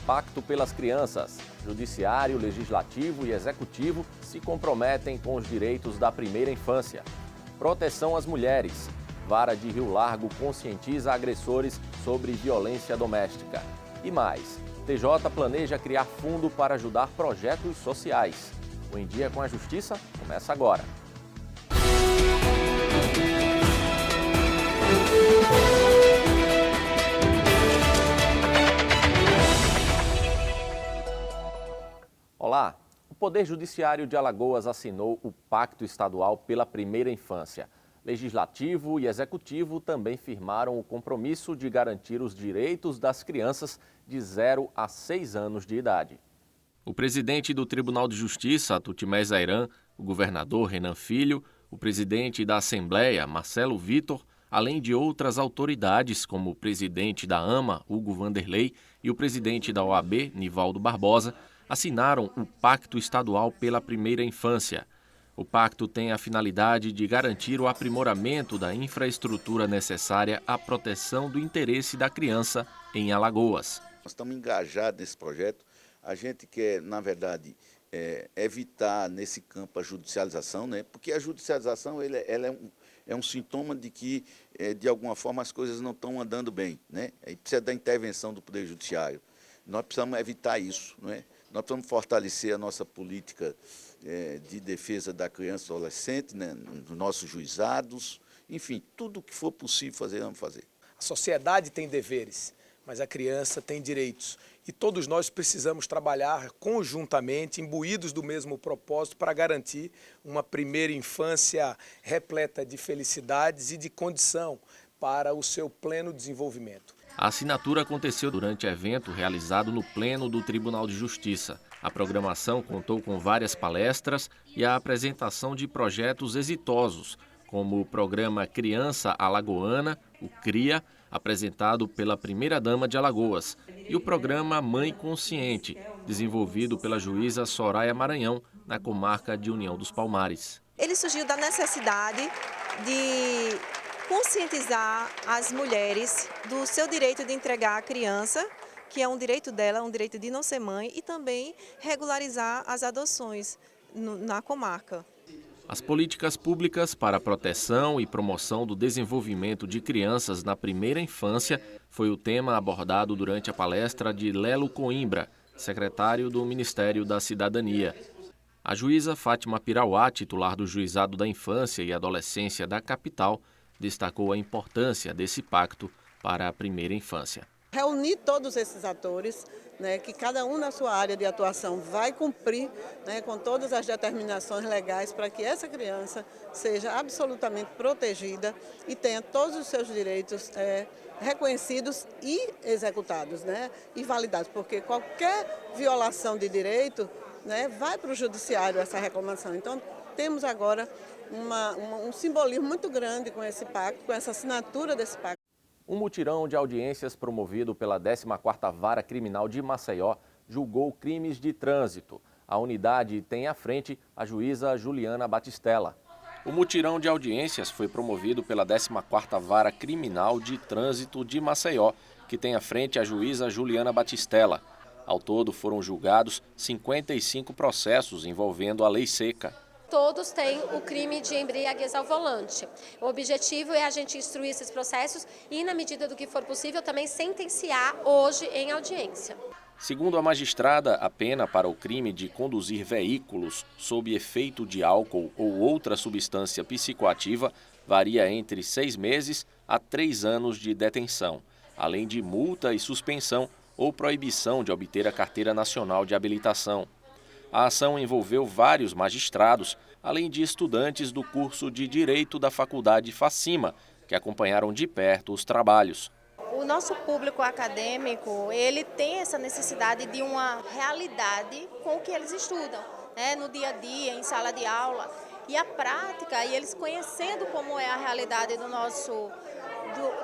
Pacto pelas Crianças. Judiciário, Legislativo e Executivo se comprometem com os direitos da primeira infância. Proteção às mulheres. Vara de Rio Largo conscientiza agressores sobre violência doméstica. E mais, TJ planeja criar fundo para ajudar projetos sociais. O Em Dia com a Justiça começa agora. Olá! O Poder Judiciário de Alagoas assinou o Pacto Estadual pela Primeira Infância. Legislativo e Executivo também firmaram o compromisso de garantir os direitos das crianças de 0 a 6 anos de idade. O presidente do Tribunal de Justiça, Tutimé Zairan, o governador Renan Filho, o presidente da Assembleia, Marcelo Vitor, além de outras autoridades, como o presidente da AMA, Hugo Vanderlei, e o presidente da OAB, Nivaldo Barbosa, assinaram o Pacto Estadual pela Primeira Infância. O pacto tem a finalidade de garantir o aprimoramento da infraestrutura necessária à proteção do interesse da criança em Alagoas. Nós estamos engajados nesse projeto. A gente quer, na verdade, evitar nesse campo a judicialização, né? Porque a judicialização ela é um sintoma de que, de alguma forma, as coisas não estão andando bem, né? Aí precisa da intervenção do Poder Judiciário. Nós precisamos evitar isso, não é? Nós precisamos fortalecer a nossa política de defesa da criança e adolescente, né, nos nossos juizados, enfim, tudo o que for possível fazer, vamos fazer. A sociedade tem deveres, mas a criança tem direitos. E todos nós precisamos trabalhar conjuntamente, imbuídos do mesmo propósito, para garantir uma primeira infância repleta de felicidades e de condição para o seu pleno desenvolvimento. A assinatura aconteceu durante evento realizado no Pleno do Tribunal de Justiça. A programação contou com várias palestras e a apresentação de projetos exitosos, como o programa Criança Alagoana, o CRIA, apresentado pela primeira-dama de Alagoas, e o programa Mãe Consciente, desenvolvido pela juíza Soraya Maranhão, na comarca de União dos Palmares. Ele surgiu da necessidade de conscientizar as mulheres do seu direito de entregar a criança, que é um direito dela, um direito de não ser mãe, e também regularizar as adoções na comarca. As políticas públicas para a proteção e promoção do desenvolvimento de crianças na primeira infância foi o tema abordado durante a palestra de Lelo Coimbra, secretário do Ministério da Cidadania. A juíza Fátima Pirauá, titular do Juizado da Infância e Adolescência da capital, destacou a importância desse pacto para a primeira infância. Reunir todos esses atores, né, que cada um na sua área de atuação vai cumprir, né, com todas as determinações legais para que essa criança seja absolutamente protegida e tenha todos os seus direitos reconhecidos e executados, né, e validados, porque qualquer violação de direito, né, vai para o judiciário essa reclamação. Então, temos agora um simbolismo muito grande com esse pacto, com essa assinatura desse pacto. Um mutirão de audiências promovido pela 14ª Vara Criminal de Maceió julgou crimes de trânsito. A unidade tem à frente a juíza Juliana Batistella. O mutirão de audiências foi promovido pela 14ª Vara Criminal de Trânsito de Maceió, que tem à frente a juíza Juliana Batistella. Ao todo foram julgados 55 processos envolvendo a lei seca. Todos têm o crime de embriaguez ao volante. O objetivo é a gente instruir esses processos e, na medida do que for possível, também sentenciar hoje em audiência. Segundo a magistrada, a pena para o crime de conduzir veículos sob efeito de álcool ou outra substância psicoativa varia entre 6 meses a 3 anos de detenção, além de multa e suspensão ou proibição de obter a Carteira Nacional de Habilitação. A ação envolveu vários magistrados, além de estudantes do curso de Direito da Faculdade Facima, que acompanharam de perto os trabalhos. O nosso público acadêmico, ele tem essa necessidade de uma realidade com o que eles estudam, né, no dia a dia, em sala de aula. E a prática, e eles conhecendo como é a realidade do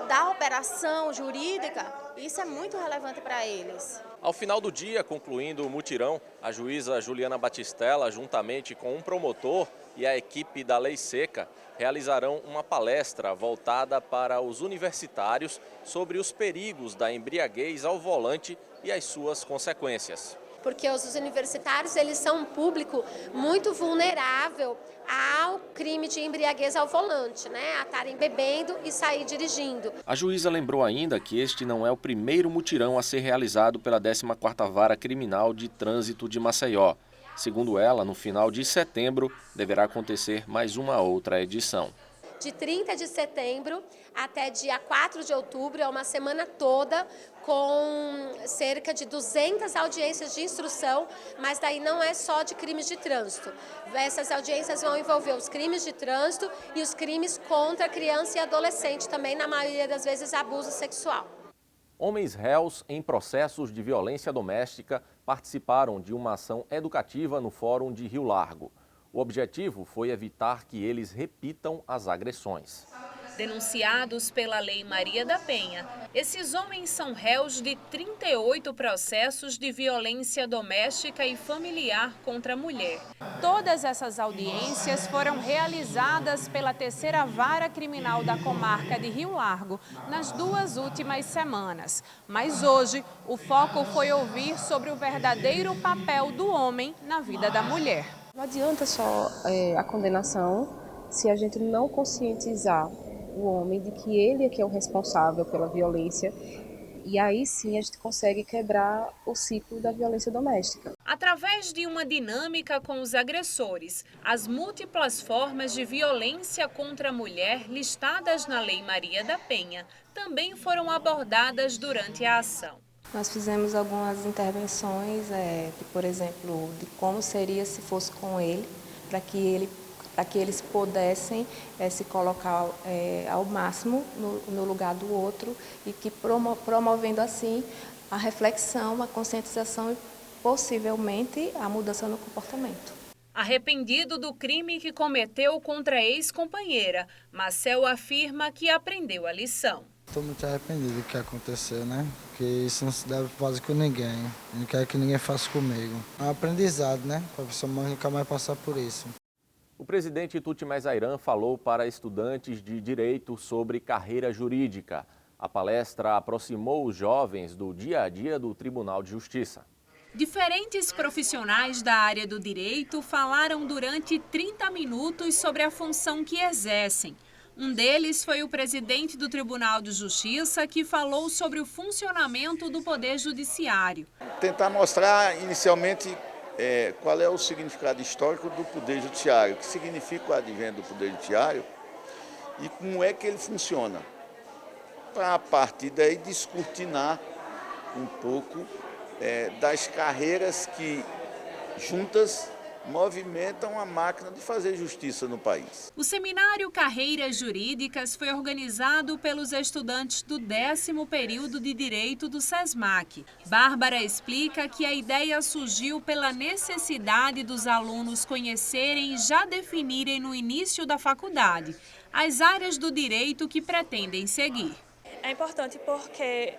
da operação jurídica, isso é muito relevante para eles. Ao final do dia, concluindo o mutirão, a juíza Juliana Batistella, juntamente com um promotor e a equipe da Lei Seca, realizarão uma palestra voltada para os universitários sobre os perigos da embriaguez ao volante e as suas consequências. Porque os universitários, eles são um público muito vulnerável ao crime de embriaguez ao volante, né? A estarem bebendo e sair dirigindo. A juíza lembrou ainda que este não é o primeiro mutirão a ser realizado pela 14ª Vara Criminal de Trânsito de Maceió. Segundo ela, no final de setembro, deverá acontecer mais uma outra edição. De 30 de setembro até dia 4 de outubro, é uma semana toda com cerca de 200 audiências de instrução, mas daí não é só de crimes de trânsito. Essas audiências vão envolver os crimes de trânsito e os crimes contra criança e adolescente, também na maioria das vezes abuso sexual. Homens réus em processos de violência doméstica participaram de uma ação educativa no Fórum de Rio Largo. O objetivo foi evitar que eles repitam as agressões. Denunciados pela Lei Maria da Penha, esses homens são réus de 38 processos de violência doméstica e familiar contra a mulher. Todas essas audiências foram realizadas pela 3ª Vara Criminal da Comarca de Rio Largo nas 2 últimas semanas. Mas hoje, o foco foi ouvir sobre o verdadeiro papel do homem na vida da mulher. Não adianta só a condenação se a gente não conscientizar o homem de que ele é que é o responsável pela violência, e aí sim a gente consegue quebrar o ciclo da violência doméstica. Através de uma dinâmica com os agressores, as múltiplas formas de violência contra a mulher listadas na Lei Maria da Penha também foram abordadas durante a ação. Nós fizemos algumas intervenções, por exemplo, de como seria se fosse com ele, para que eles pudessem se colocar ao máximo no lugar do outro e que promovendo assim a reflexão, a conscientização e possivelmente a mudança no comportamento. Arrependido do crime que cometeu contra a ex-companheira, Marcel afirma que aprendeu a lição. Estou muito arrependido do que aconteceu, né? Porque isso não se deve fazer com ninguém. Eu não quero que ninguém faça comigo. É um aprendizado, né? Para a pessoa nunca mais passar por isso. O presidente Tuti Mezairan falou para estudantes de direito sobre carreira jurídica. A palestra aproximou os jovens do dia a dia do Tribunal de Justiça. Diferentes profissionais da área do direito falaram durante 30 minutos sobre a função que exercem. Um deles foi o presidente do Tribunal de Justiça, que falou sobre o funcionamento do Poder Judiciário. Tentar mostrar inicialmente qual é o significado histórico do Poder Judiciário, o que significa o advento do Poder Judiciário e como é que ele funciona. Para a partir daí descortinar um pouco das carreiras que juntas movimentam a máquina de fazer justiça no país. O seminário Carreiras Jurídicas foi organizado pelos estudantes do 10º período de Direito do SESMAC. Bárbara explica que a ideia surgiu pela necessidade dos alunos conhecerem e já definirem no início da faculdade as áreas do direito que pretendem seguir. É importante porque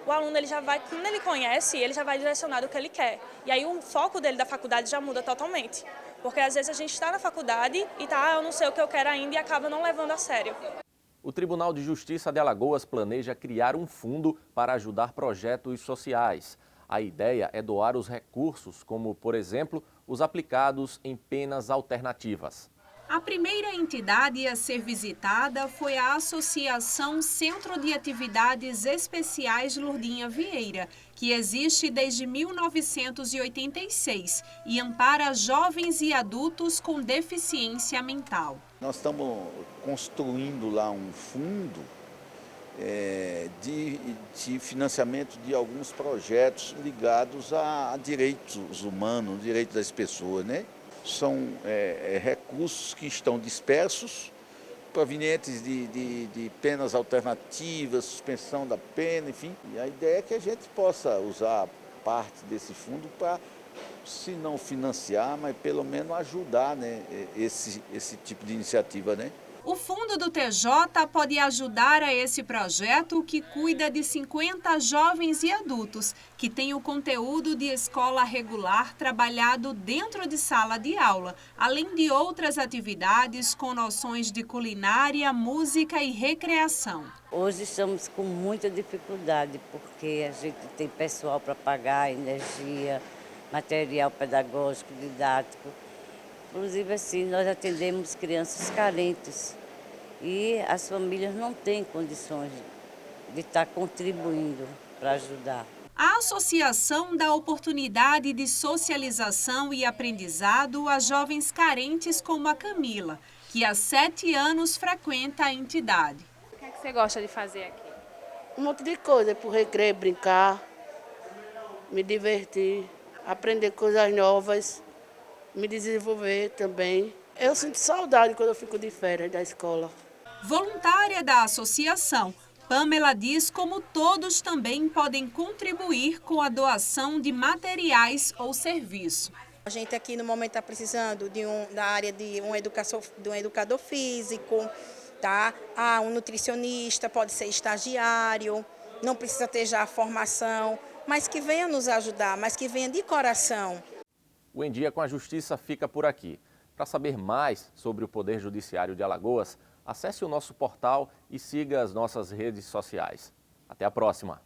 o aluno ele já vai, quando ele conhece, ele já vai direcionado o que ele quer. E aí o foco dele da faculdade já muda totalmente. Porque às vezes a gente está na faculdade e eu não sei o que eu quero ainda e acaba não levando a sério. O Tribunal de Justiça de Alagoas planeja criar um fundo para ajudar projetos sociais. A ideia é doar os recursos, como, por exemplo, os aplicados em penas alternativas. A primeira entidade a ser visitada foi a Associação Centro de Atividades Especiais Lourdinha Vieira, que existe desde 1986 e ampara jovens e adultos com deficiência mental. Nós estamos construindo lá um fundo de financiamento de alguns projetos ligados a direitos humanos, direitos das pessoas, né? São recursos que estão dispersos, provenientes de penas alternativas, suspensão da pena, enfim. E a ideia é que a gente possa usar parte desse fundo para, se não financiar, mas pelo menos ajudar, né, esse tipo de iniciativa, né? O fundo do TJ pode ajudar a esse projeto que cuida de 50 jovens e adultos que têm o conteúdo de escola regular trabalhado dentro de sala de aula, além de outras atividades com noções de culinária, música e recreação. Hoje estamos com muita dificuldade porque a gente tem pessoal para pagar, energia, material pedagógico, didático. Inclusive, assim, nós atendemos crianças carentes e as famílias não têm condições de estar contribuindo para ajudar. A associação dá oportunidade de socialização e aprendizado a jovens carentes como a Camila, que há 7 anos frequenta a entidade. O que é que você gosta de fazer aqui? Um monte de coisa, por recreio, brincar, me divertir, aprender coisas novas, me desenvolver também. Eu sinto saudade quando eu fico de férias da escola. Voluntária da associação, Pamela diz como todos também podem contribuir com a doação de materiais ou serviço. A gente aqui no momento está precisando da área de um educador físico, tá? Um nutricionista, pode ser estagiário, não precisa ter já a formação, mas que venha nos ajudar, mas que venha de coração. O Em Dia com a Justiça fica por aqui. Para saber mais sobre o Poder Judiciário de Alagoas, acesse o nosso portal e siga as nossas redes sociais. Até a próxima!